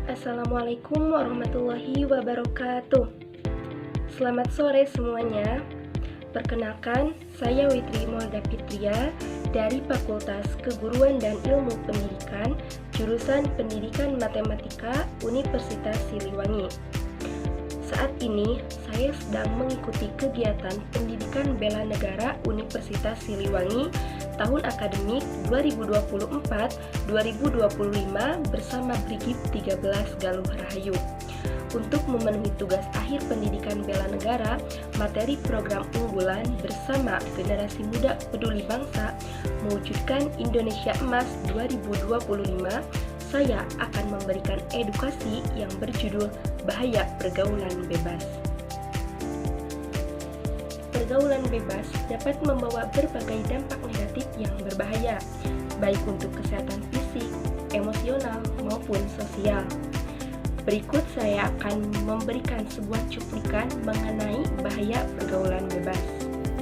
Assalamualaikum warahmatullahi wabarakatuh. Selamat sore semuanya. Perkenalkan, saya Witri Molda Fitria dari Fakultas Keguruan dan Ilmu Pendidikan, jurusan Pendidikan Matematika Universitas Siliwangi. Saat ini, saya sedang mengikuti kegiatan Pendidikan Bela Negara Universitas Siliwangi tahun akademik 2024-2025 bersama Brigif 13 Galuh Rahayu. Untuk memenuhi tugas akhir pendidikan bela negara, materi program unggulan bersama Generasi Muda Peduli Bangsa mewujudkan Indonesia Emas 2025, saya akan memberikan edukasi yang berjudul Bahaya Pergaulan Bebas. Pergaulan bebas dapat membawa berbagai dampak negatif yang berbahaya, baik untuk kesehatan fisik, emosional, maupun sosial. Berikut saya akan memberikan sebuah cuplikan mengenai bahaya pergaulan bebas.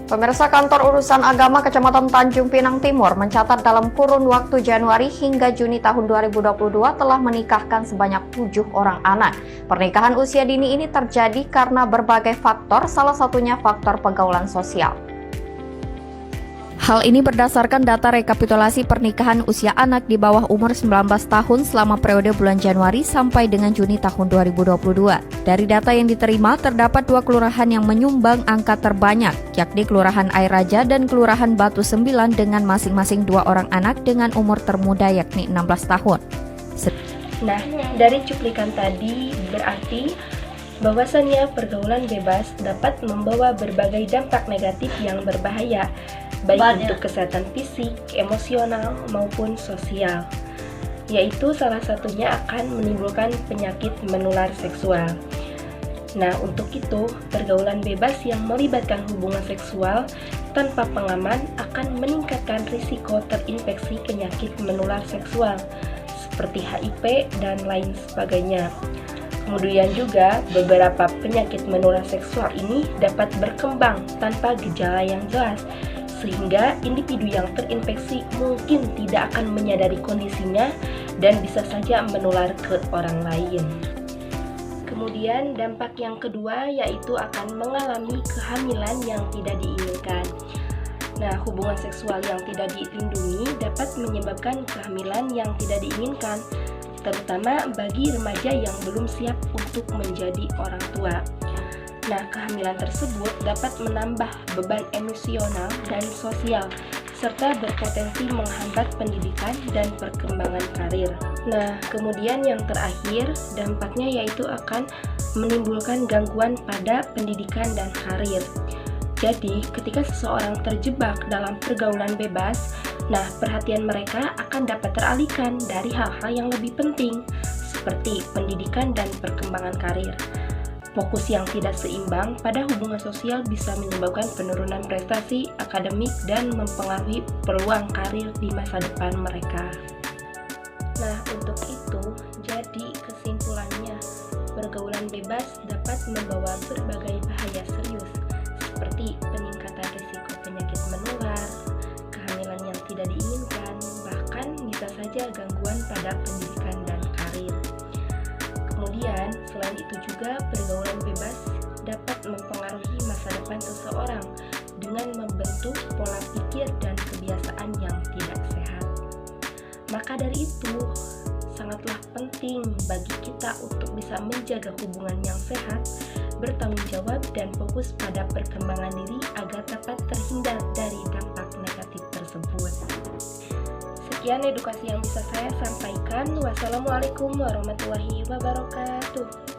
Pemirsa, Kantor Urusan Agama Kecamatan Tanjung Pinang Timur mencatat dalam kurun waktu Januari hingga Juni tahun 2022 telah menikahkan sebanyak 7 orang anak. Pernikahan usia dini ini terjadi karena berbagai faktor, salah satunya faktor pergaulan sosial. Hal ini berdasarkan data rekapitulasi pernikahan usia anak di bawah umur 19 tahun selama periode bulan Januari sampai dengan Juni tahun 2022. Dari data yang diterima, terdapat 2 kelurahan yang menyumbang angka terbanyak, yakni Kelurahan Air Raja dan Kelurahan Batu 9 dengan masing-masing 2 orang anak dengan umur termuda yakni 16 tahun. Nah, dari cuplikan tadi berarti bahwasannya pergaulan bebas dapat membawa berbagai dampak negatif yang berbahaya, baik untuk kesehatan fisik, emosional, maupun sosial, yaitu salah satunya akan menimbulkan penyakit menular seksual. Nah, untuk itu, pergaulan bebas yang melibatkan hubungan seksual tanpa pengaman akan meningkatkan risiko terinfeksi penyakit menular seksual, seperti HIV dan lain sebagainya. Kemudian juga, beberapa penyakit menular seksual ini dapat berkembang tanpa gejala yang jelas, sehingga individu yang terinfeksi mungkin tidak akan menyadari kondisinya dan bisa saja menular ke orang lain. Kemudian dampak yang kedua yaitu akan mengalami kehamilan yang tidak diinginkan. Nah, hubungan seksual yang tidak dilindungi dapat menyebabkan kehamilan yang tidak diinginkan, terutama bagi remaja yang belum siap untuk menjadi orang tua. Nah, kehamilan tersebut dapat menambah beban emosional dan sosial, serta berpotensi menghambat pendidikan dan perkembangan karir. Nah, kemudian yang terakhir, dampaknya yaitu akan menimbulkan gangguan pada pendidikan dan karir. Jadi, ketika seseorang terjebak dalam pergaulan bebas, nah, perhatian mereka akan dapat teralihkan dari hal-hal yang lebih penting, seperti pendidikan dan perkembangan karir. Fokus yang tidak seimbang pada hubungan sosial bisa menyebabkan penurunan prestasi akademik dan mempengaruhi peluang karir di masa depan mereka. Nah, untuk itu, jadi kesimpulannya, pergaulan bebas dapat membawa berbagai bahaya serius, seperti peningkatan risiko penyakit menular, kehamilan yang tidak diinginkan, bahkan bisa saja gangguan pada pendidikan dan karir. Kemudian, selain itu juga pergaulan bebas dapat mempengaruhi masa depan seseorang dengan membentuk pola pikir dan kebiasaan yang tidak sehat. Maka dari itu, sangatlah penting bagi kita untuk bisa menjaga hubungan yang sehat, bertanggung jawab, dan fokus pada perkembangan diri agar dapat terhindar dari dampak negatif tersebut. Sekian edukasi yang bisa saya sampaikan. Wassalamualaikum warahmatullahi wabarakatuh.